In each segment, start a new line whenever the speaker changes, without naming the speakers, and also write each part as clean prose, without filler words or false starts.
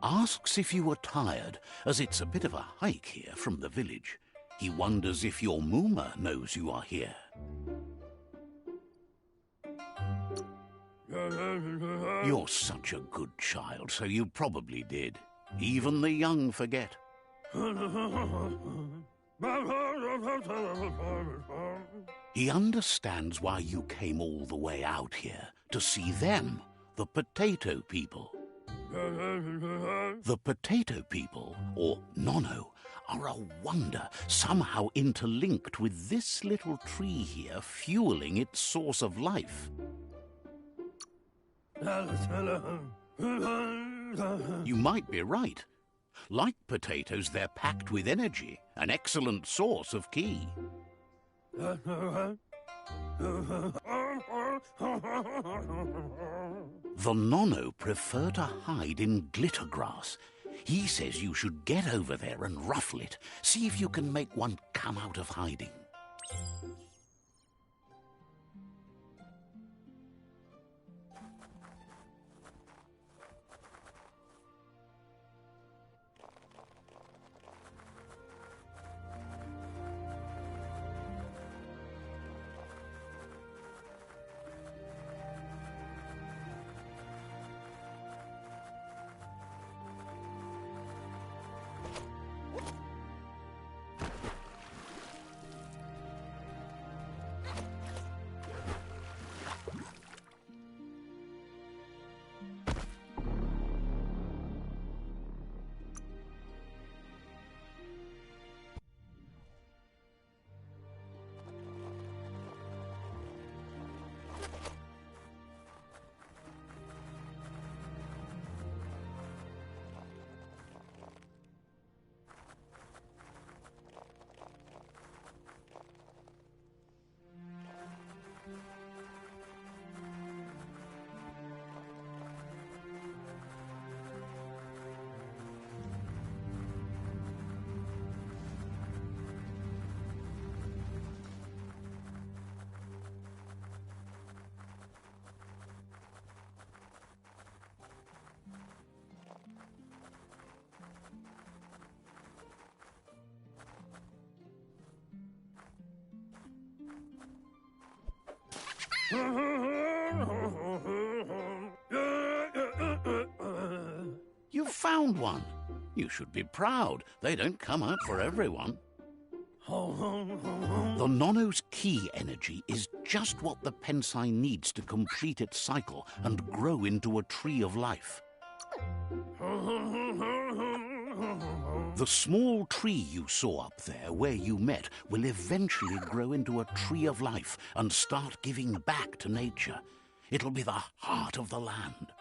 Asks if you are tired, as it's a bit of a hike here from the village. He wonders if your Mooma knows you are here. You're such a good child, so you probably did. Even the young forget. He understands why you came all the way out here, to see them, the potato people. The potato people, or Nono, are a wonder, somehow interlinked with this little tree here, fueling its source of life. You might be right. Like potatoes, they're packed with energy, an excellent source of ki. The Nono prefer to hide in glitter grass. He says you should get over there and ruffle it. See if you can make one come out of hiding. You found one. You should be proud. They don't come out for everyone. The Nono's ki energy is just what the Pensai needs to complete its cycle and grow into a tree of life. The small tree you saw up there where you met will eventually grow into a tree of life and start giving back to nature. It'll be the heart of the land.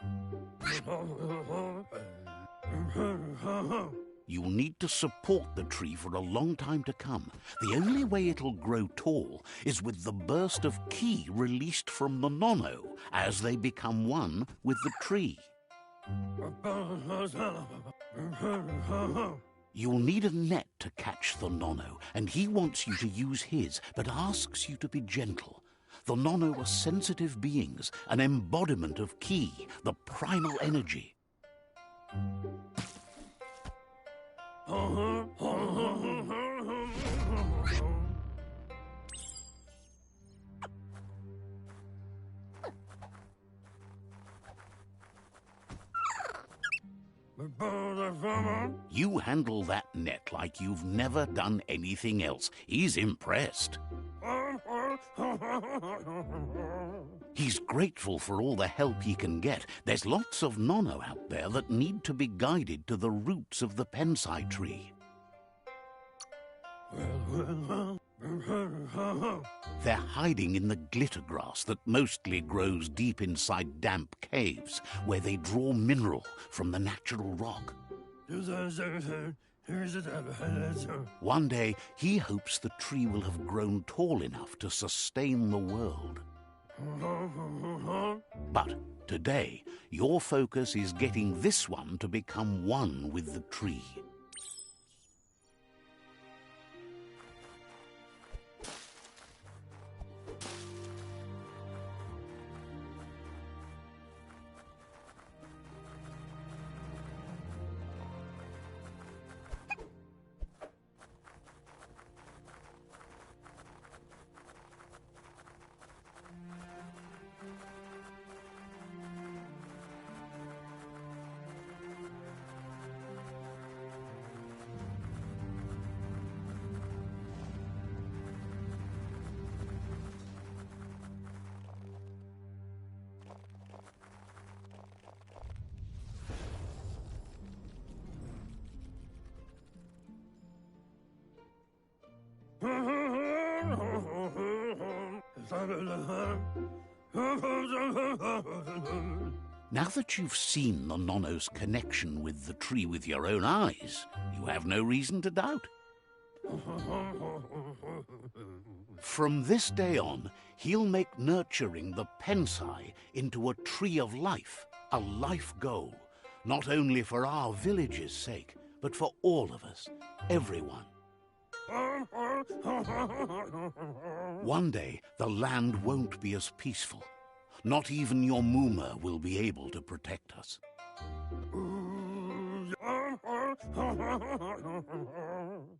You'll need to support the tree for a long time to come. The only way it'll grow tall is with the burst of ki released from the Nono as they become one with the tree. You'll need a net to catch the Nono, and he wants you to use his, but asks you to be gentle. The Nono are sensitive beings, an embodiment of ki, the primal energy. You handle that net like you've never done anything else. He's impressed. He's grateful for all the help he can get. There's lots of Nono out there that need to be guided to the roots of the Pensai tree. They're hiding in the glitter grass that mostly grows deep inside damp caves, where they draw mineral from the natural rock. One day, he hopes the tree will have grown tall enough to sustain the world. But today, your focus is getting this one to become one with the tree. Now that you've seen the Nonno's connection with the tree with your own eyes, you have no reason to doubt. From this day on, he'll make nurturing the Pensai into a tree of life, a life goal, not only for our village's sake, but for all of us, everyone. One day, the land won't be as peaceful. Not even your Mooma will be able to protect us.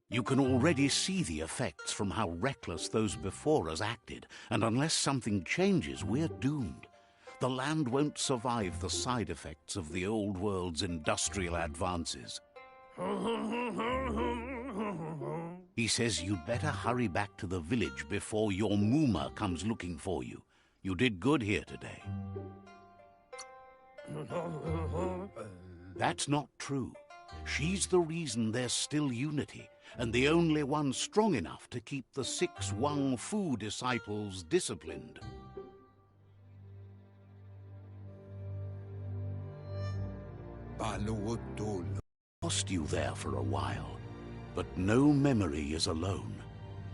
You can already see the effects from how reckless those before us acted, and unless something changes, we're doomed. The land won't survive the side effects of the old world's industrial advances. He says you'd better hurry back to the village before your Mooma comes looking for you. You did good here today. That's not true. She's the reason there's still unity, and the only one strong enough to keep the 6 Wang Fu disciples disciplined. Lost you there for a while, but no memory is alone.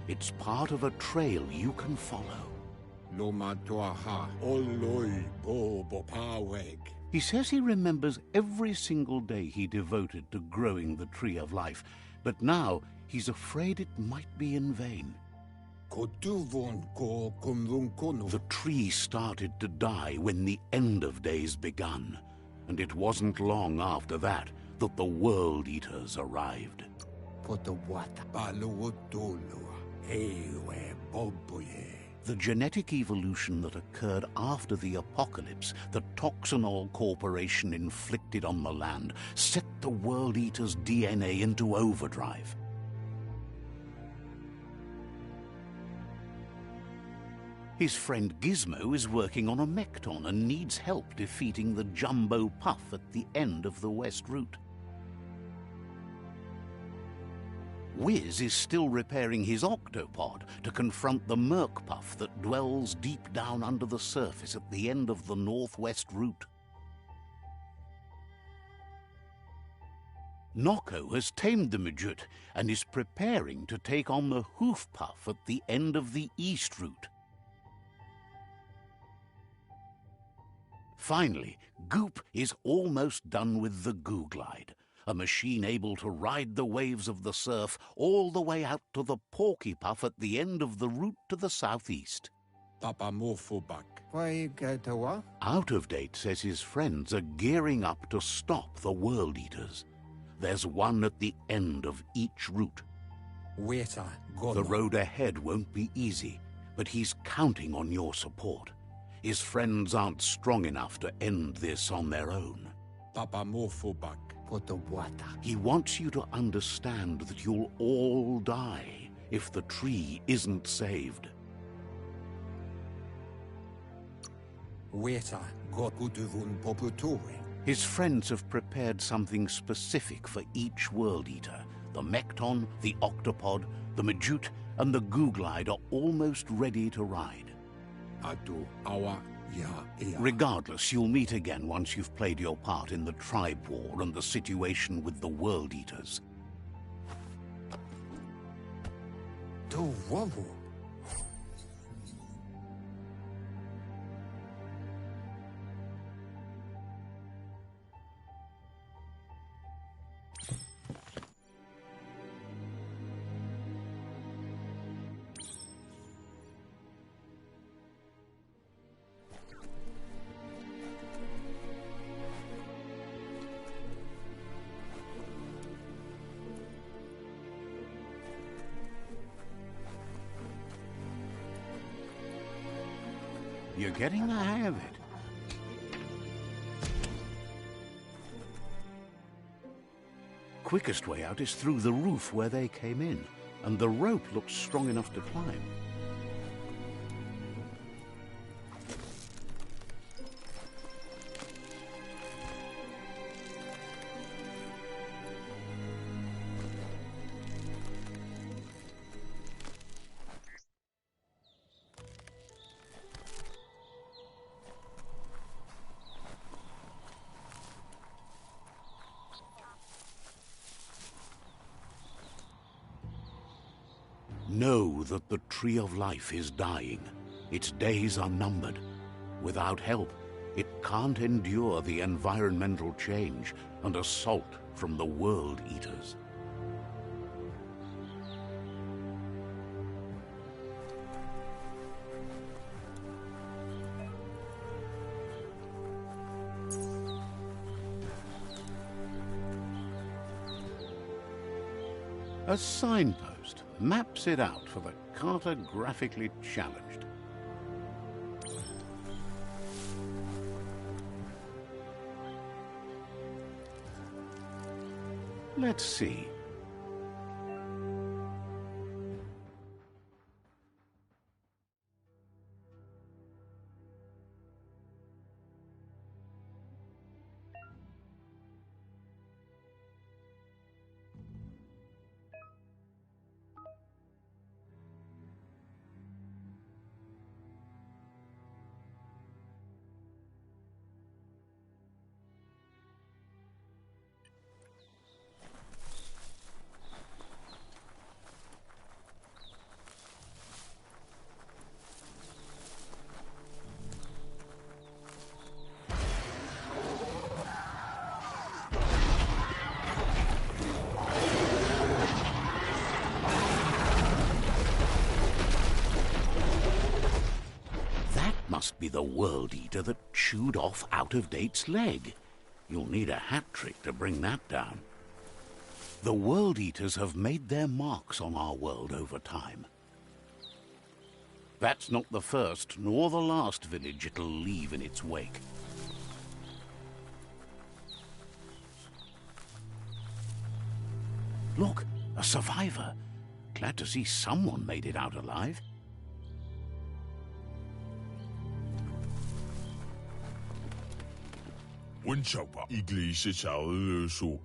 It's part of a trail you can follow. He says he remembers every single day he devoted to growing the Tree of Life, but now he's afraid it might be in vain. The tree started to die when the end of days begun, and it wasn't long after that that the World Eaters arrived. The genetic evolution that occurred after the apocalypse that Toxanol Corporation inflicted on the land set the World Eater's DNA into overdrive. His friend Gizmo is working on a Mekton and needs help defeating the Jumbo Puff at the end of the West Route. Wiz is still repairing his octopod to confront the Merc Puff that dwells deep down under the surface at the end of the Northwest Route. Nocco has tamed the Majut and is preparing to take on the Hoof Puff at the end of the East Route. Finally, Goop is almost done with the Googlide, a machine able to ride the waves of the surf all the way out to the Porky Puff at the end of the route to the southeast. Out of Date says his friends are gearing up to stop the World Eaters. There's one at the end of each route. The road ahead won't be easy, but he's counting on your support. His friends aren't strong enough to end this on their own. He wants you to understand that you'll all die if the tree isn't saved. His friends have prepared something specific for each World Eater. The Mekton, the Octopod, the Majut, and the Googlide are almost ready to ride. Regardless, you'll meet again once you've played your part in the tribe war and the situation with the World Eaters. You're getting the hang of it. Quickest way out is through the roof where they came in, and the rope looks strong enough to climb. Know that the Tree of Life is dying. Its days are numbered. Without help, it can't endure the environmental change and assault from the World Eaters. A signpost maps it out for the cartographically challenged. Let's see. Must be the World Eater that chewed off Out-of-Date's leg. You'll need a hat trick to bring that down. The World Eaters have made their marks on our world over time. That's not the first nor the last village it'll leave in its wake. Look, a survivor. Glad to see someone made it out alive.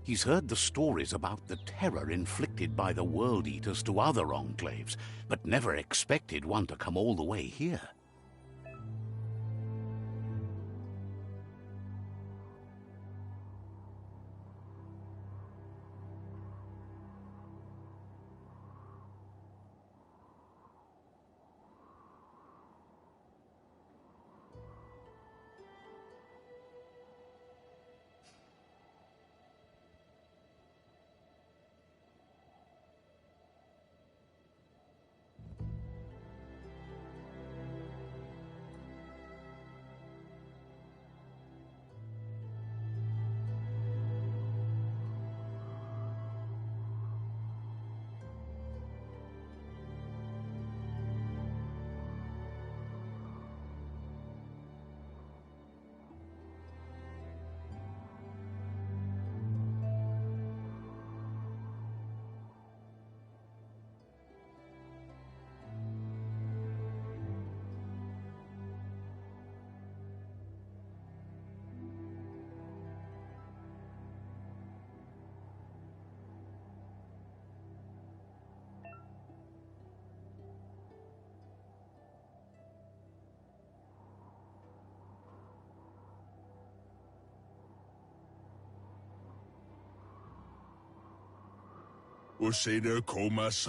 He's heard the stories about the terror inflicted by the World Eaters to other enclaves, but never expected one to come all the way here.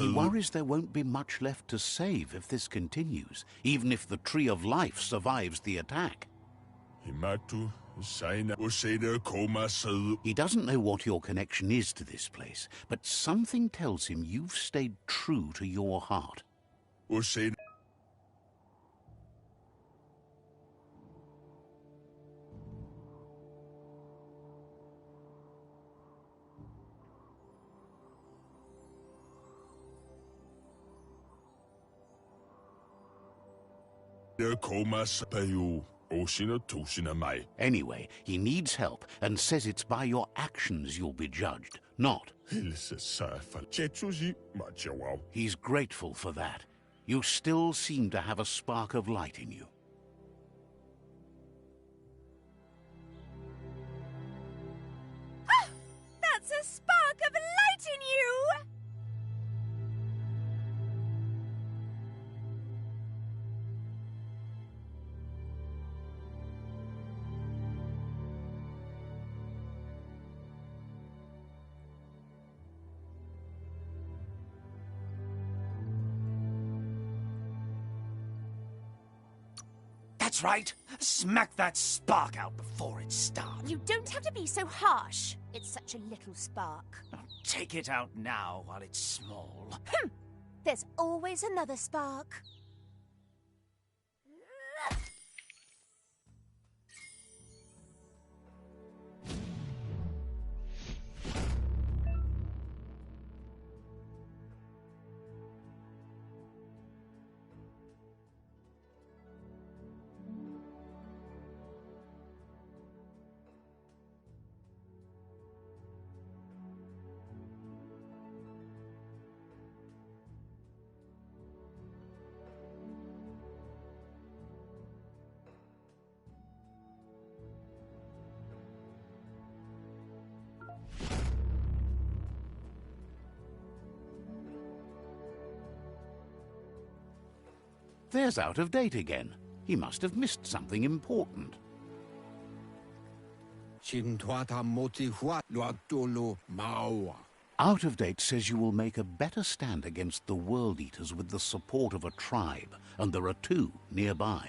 He worries there won't be much left to save if this continues, even if the Tree of Life survives the attack. He doesn't know what your connection is to this place, but something tells him you've stayed true to your heart. Anyway, he needs help and says it's by your actions you'll be judged, not. He's grateful for that. You still seem to have a spark of light in you.
Ah! That's a spark of light in you!
That's right. Smack that spark out before it starts.
You don't have to be so harsh. It's such a little spark.
Oh, take it out now while it's small.
There's always another spark.
There's Out of Date again. He must have missed something important. Out of Date says you will make a better stand against the World Eaters with the support of a tribe, and there are 2 nearby.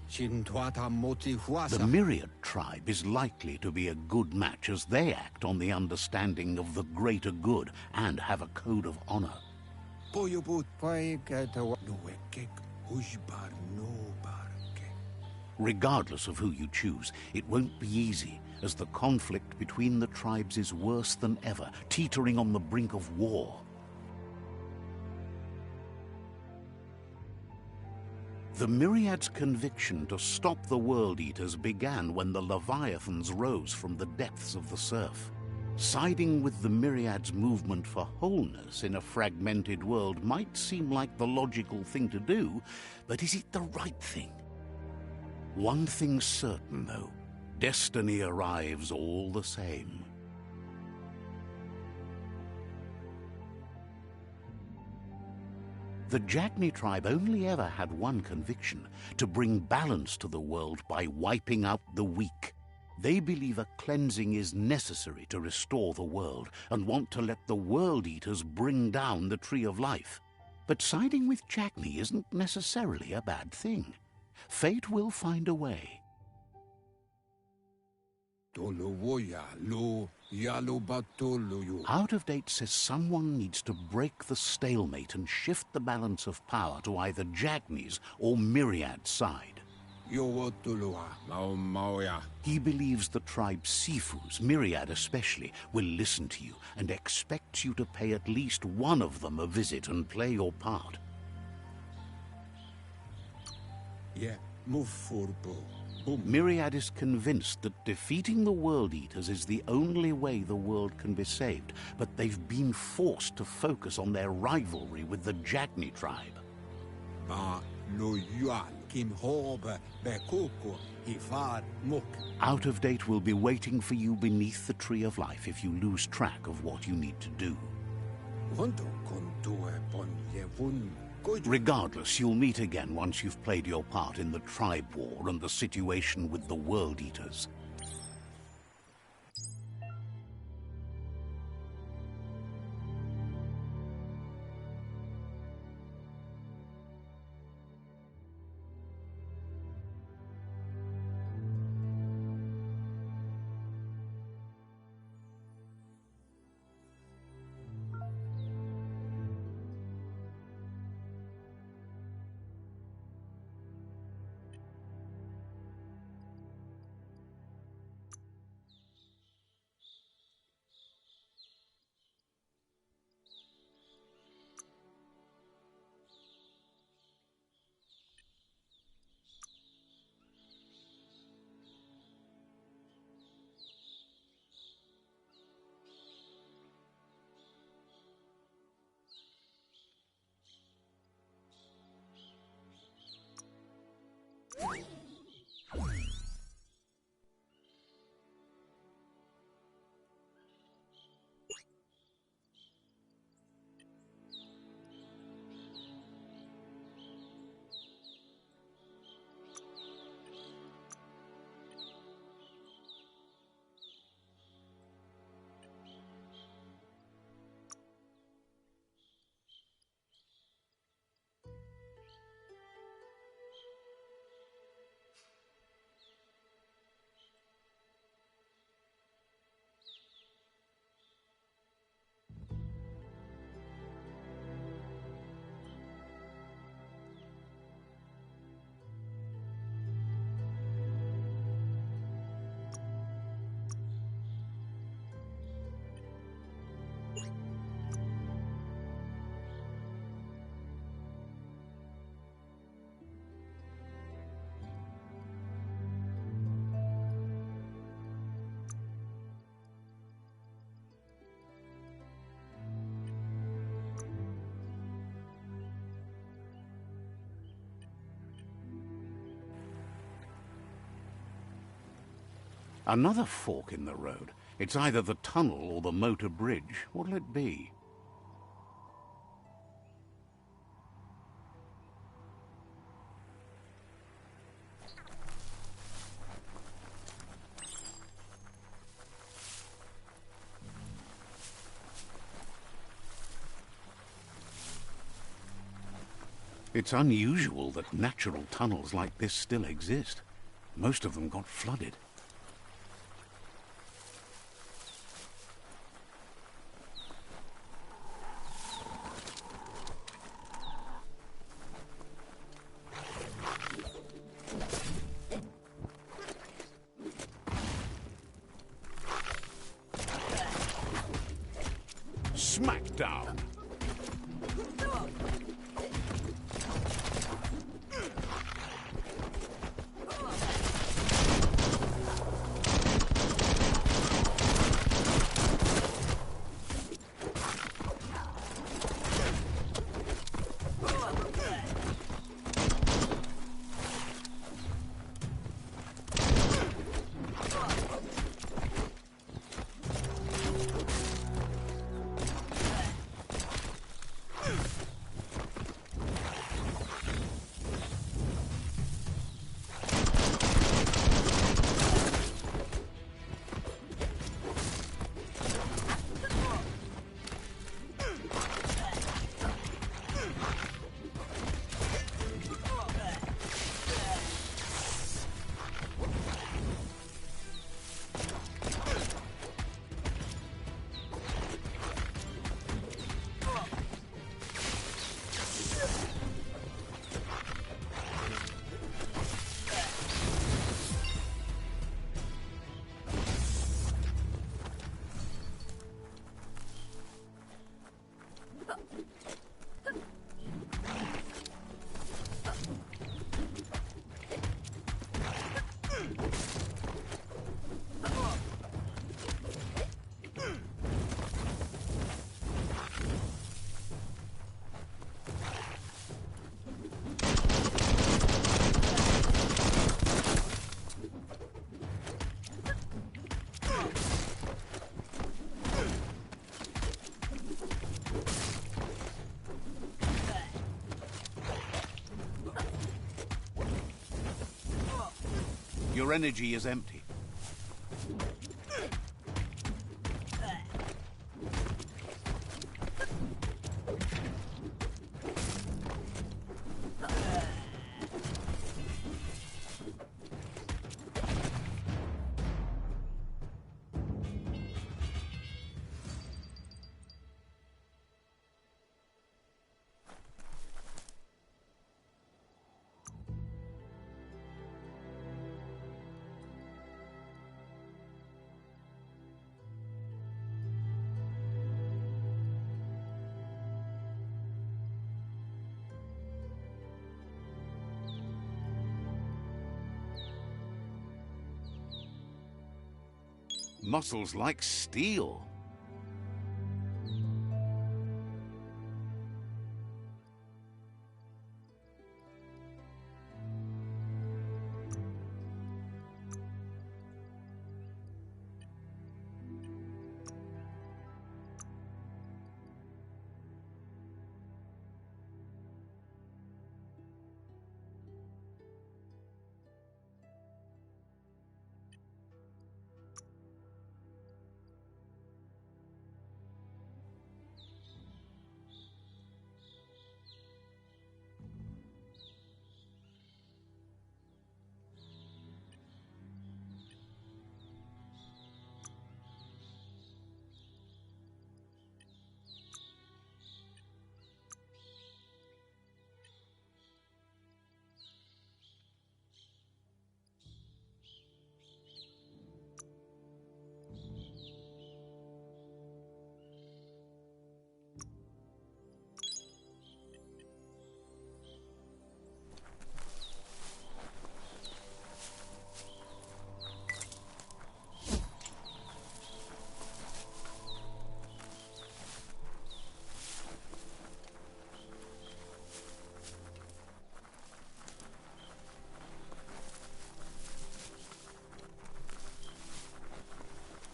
The Myriad tribe is likely to be a good match as they act on the understanding of the greater good and have a code of honor. Regardless of who you choose, it won't be easy, as the conflict between the tribes is worse than ever, teetering on the brink of war. The Myriad's conviction to stop the World Eaters began when the Leviathans rose from the depths of the surf. Siding with the Myriad's movement for wholeness in a fragmented world might seem like the logical thing to do, but is it the right thing? One thing's certain, though. Destiny arrives all the same. The Jagni tribe only ever had one conviction: to bring balance to the world by wiping out the weak. They believe a cleansing is necessary to restore the world and want to let the World Eaters bring down the Tree of Life. But siding with Jagni isn't necessarily a bad thing. Fate will find a way. Out of Date says someone needs to break the stalemate and shift the balance of power to either Jagni's or Myriad's side. He believes the tribe Sifus, Myriad especially, will listen to you and expects you to pay at least one of them a visit and play your part. Myriad is convinced that defeating the World Eaters is the only way the world can be saved, but they've been forced to focus on their rivalry with the Jagni tribe. Out of Date will be waiting for you beneath the Tree of Life if you lose track of what you need to do. Regardless, you'll meet again once you've played your part in the tribe war and the situation with the World Eaters. Another fork in the road. It's either the tunnel or the motor bridge. What'll it be? It's unusual that natural tunnels like this still exist. Most of them got flooded. Smackdown! Your energy is empty. Muscles like steel.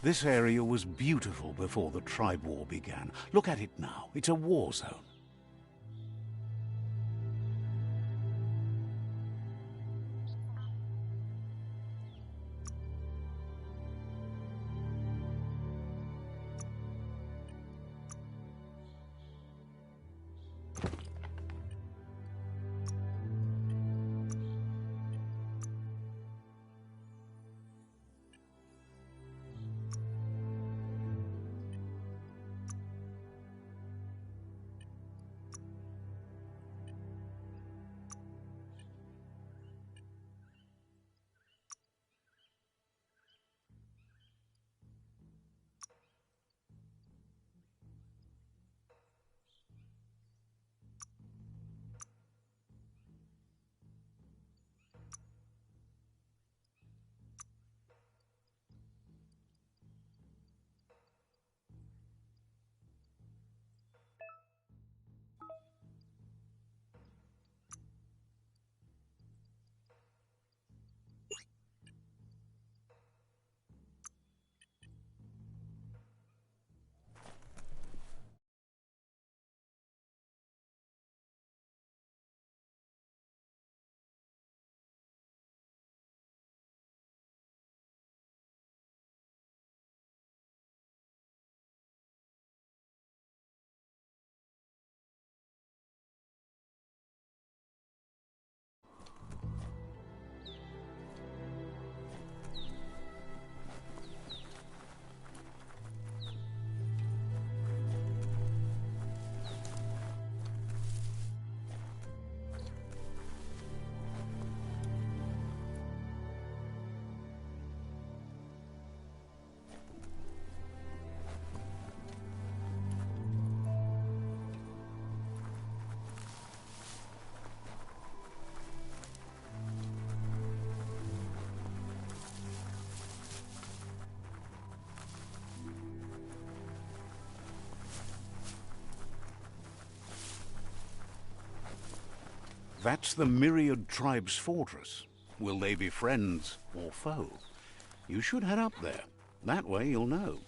This area was beautiful before the tribe war began. Look at it now. It's a war zone. That's the Myriad Tribe's fortress. Will they be friends or foe? You should head up there. That way you'll know.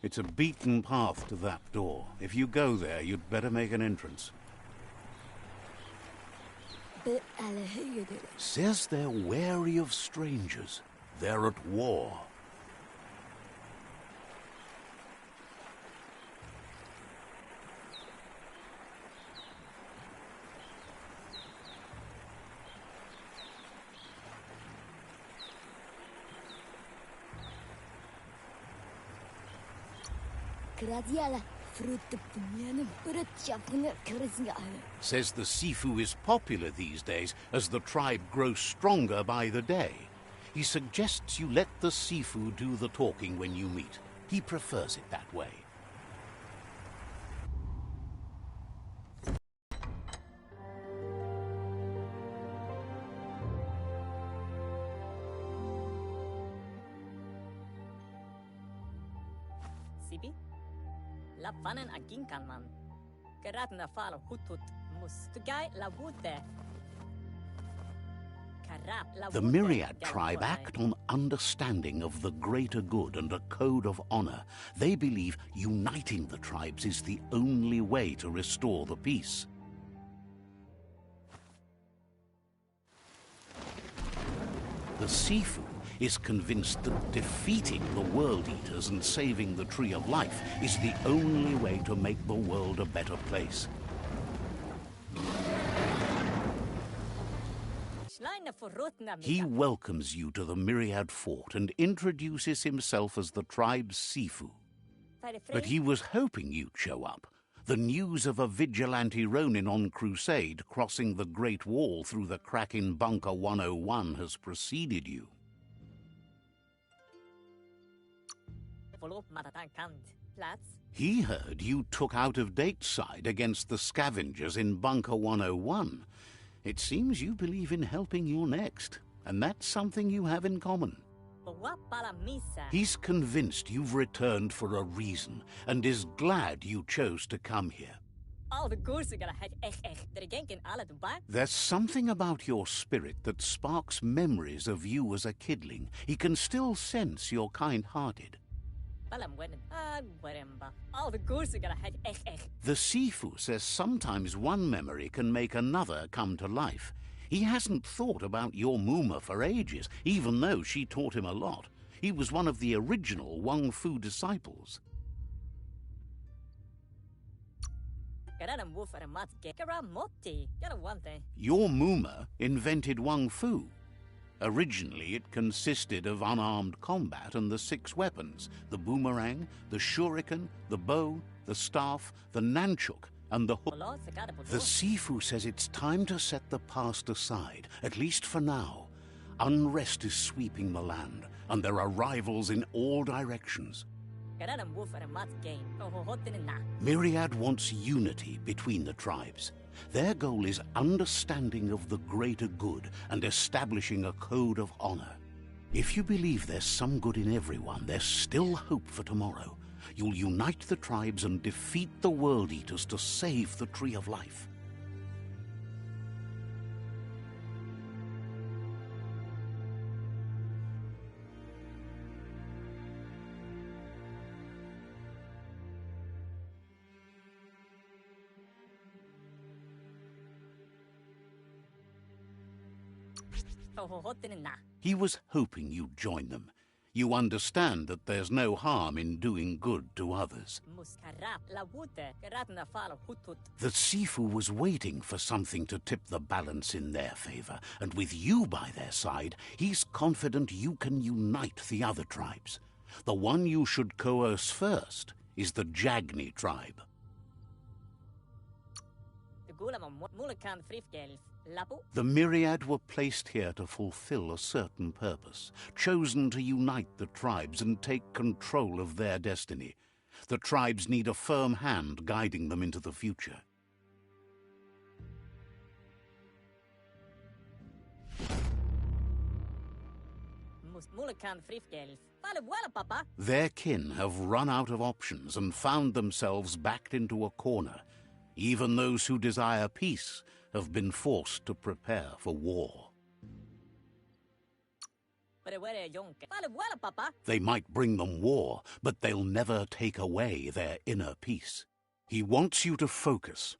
It's a beaten path to that door. If you go there, you'd better make an entrance. Says they're wary of strangers. They're at war. Says the Sifu is popular these days as the tribe grows stronger by the day. He suggests you let the Sifu do the talking when you meet. He prefers it that way.
Sibi? La vanen aginkan man. Geratna fal hutut mustugai la wute.
The Myriad tribe act on understanding of the greater good and a code of honor. They believe uniting the tribes is the only way to restore the peace. The Sifu is convinced that defeating the World Eaters and saving the Tree of Life is the only way to make the world a better place. He welcomes you to the Myriad Fort and introduces himself as the tribe's Sifu. But he was hoping you'd show up. The news of a vigilante Ronin on crusade crossing the Great Wall through the crack in Bunker 101 has preceded you. He heard you took out-of-date side against the scavengers in Bunker 101. It seems you believe in helping your next, and that's something you have in common. He's convinced you've returned for a reason, and is glad you chose to come here.
Al de koersen gaan het echt. Er denken alle te bang.
There's something about your spirit that sparks memories of you as a kidling. He can still sense you're kind-hearted.
Balam wennen. Waremba. Al de koersen gaan het echt.
The Sifu says sometimes one memory can make another come to life. He hasn't thought about your Muma for ages, even though she taught him a lot. He was one of the original Wang Fu disciples.
Karadam wolf er mat ge. Karamotti. Got a one thing.
Your Muma invented Wang Fu. Originally, it consisted of unarmed combat and the 6 weapons: the boomerang, the shuriken, the bow, the staff, the nunchuk, and the hook. The Sifu says it's time to set the past aside, at least for now. Unrest is sweeping the land, and there are rivals in all directions.
Karadam wolf er mat game. Hohotin na.
Myriad wants unity between the tribes. Their goal is understanding of the greater good and establishing a code of honor. If you believe there's some good in everyone, there's still hope for tomorrow. You'll unite the tribes and defeat the World Eaters to save the Tree of Life.
Hohotin na.
He was hoping you'd join them. You understand that there's no harm in doing good to others.
Muskarap la wute. Karatna fala hutut.
The Sifu was waiting for something to tip the balance in their favor, and with you by their side, he's confident you can unite the other tribes. The one you should coerce first is the Jagni tribe.
De gulama mulakan frifgelf. Lapu.
The Myriad were placed here to fulfill a certain purpose, chosen to unite the tribes and take control of their destiny. The tribes need a firm hand guiding them into the future.
Mulakan frifgelf. Fala wala papa.
Their kin have run out of options and found themselves backed into a corner. Even those who desire peace have been forced to prepare for war. They might bring them war, but they'll never take away their inner peace. He wants you to focus.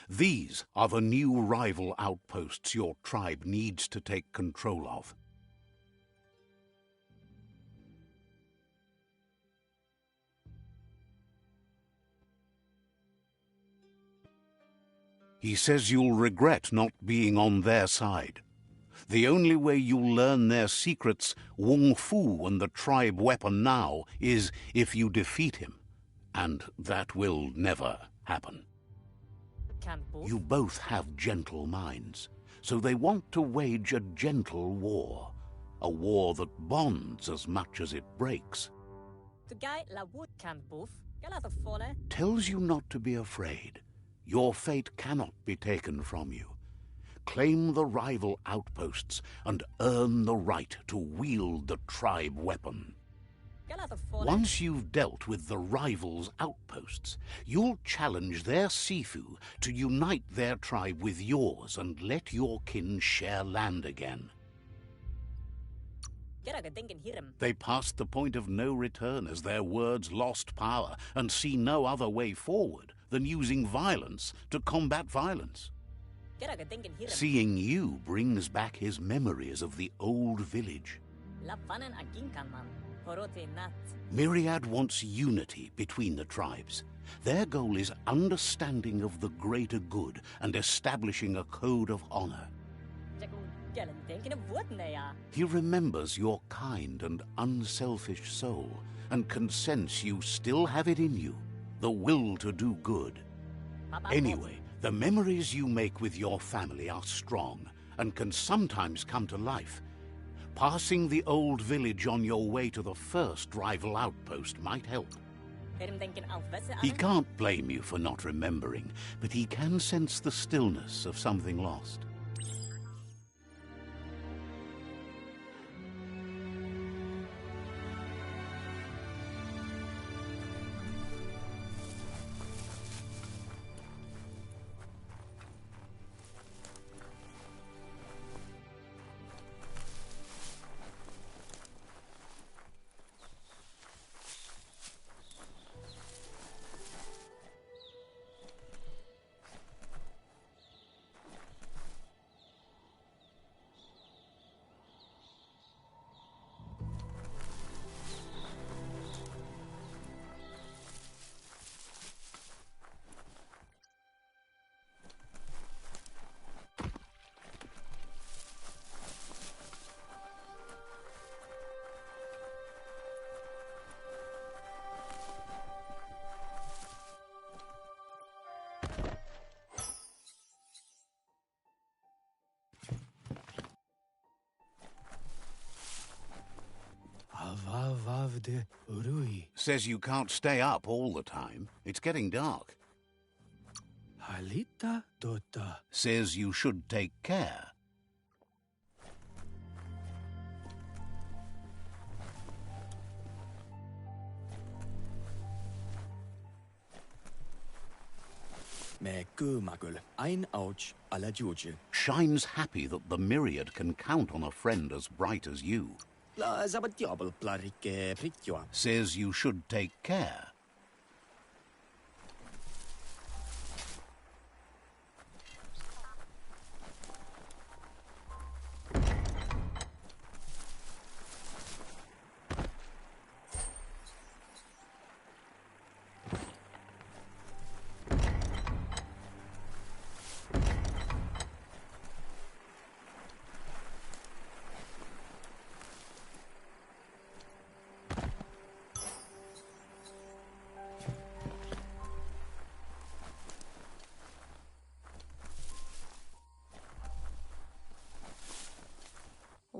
These are the new rival outposts your tribe needs to take control of. He says you'll regret not being on their side. The only way you'll learn their secrets, Wung Fu and the tribe weapon now, is if you defeat him. And that will never happen. You both have gentle minds, so they want to wage a gentle war. A war that bonds as much as it breaks. Tells you not to be afraid. Your fate cannot be taken from you. Claim the rival outposts and earn the right to wield the tribe weapon. Once you've dealt with the rivals' outposts, you'll challenge their Sifu to unite their tribe with yours and let your kin share land again. They passed the point of no return as their words lost power and see no other way forward than using violence to combat violence. Seeing you brings back his memories of the old village. Myriad wants unity between the tribes. Their goal is understanding of the greater good and establishing a code of honor. He remembers your kind and unselfish soul and can sense you still have it in you, the will to do good. Anyway, the memories you make with your family are strong and can sometimes come to life. Passing the old village on your way to the first rival outpost might help. He can't blame you for not remembering, but he can sense the stillness of something lost.
de urui.
Says you can't stay up all the time. It's getting dark.
Halita tota.
Says you should take care.
Me kumakul. Ein ouch ala juju.
Shine's happy that the myriad can count on a friend as bright as you.
La zabadiabel plarike pritjoa.
Says you should take care.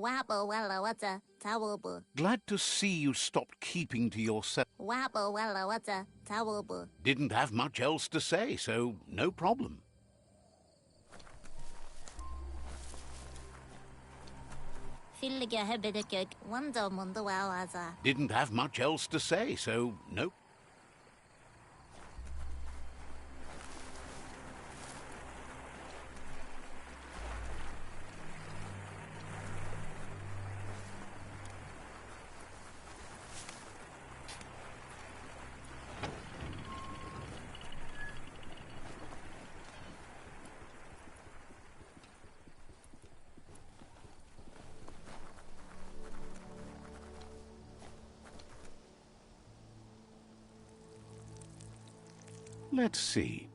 Wabba wella what's a towelbu.
Glad to see you stopped keeping to yourself.
Wabba wella what's a towelbu.
Didn't have much else to say, so no problem.
Filliga hebedekök wanda mundo wawaza.
Didn't have much else to say, so no. Let's see.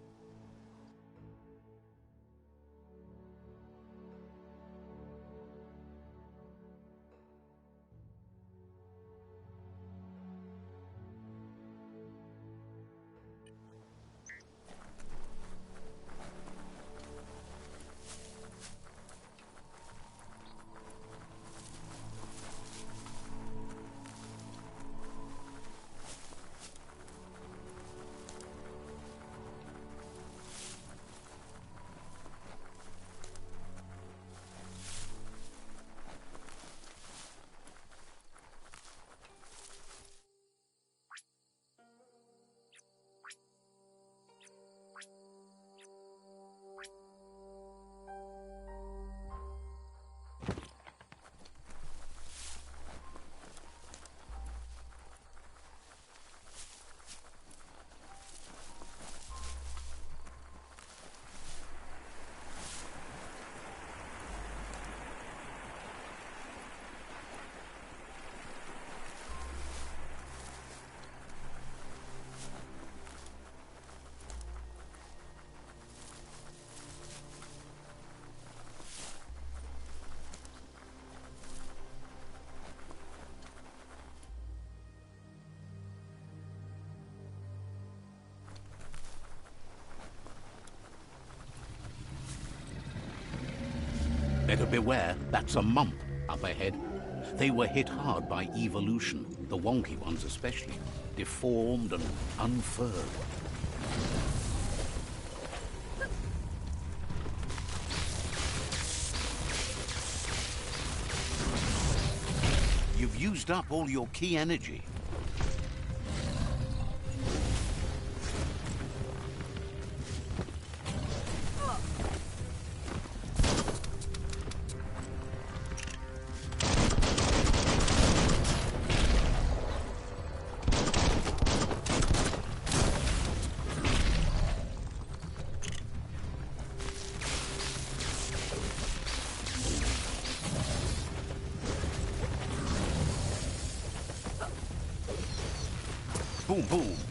Better beware, that's a mump up ahead. They were hit hard by evolution, the wonky ones especially, deformed and unfurled. You've used up all your key energy. Boom, boom.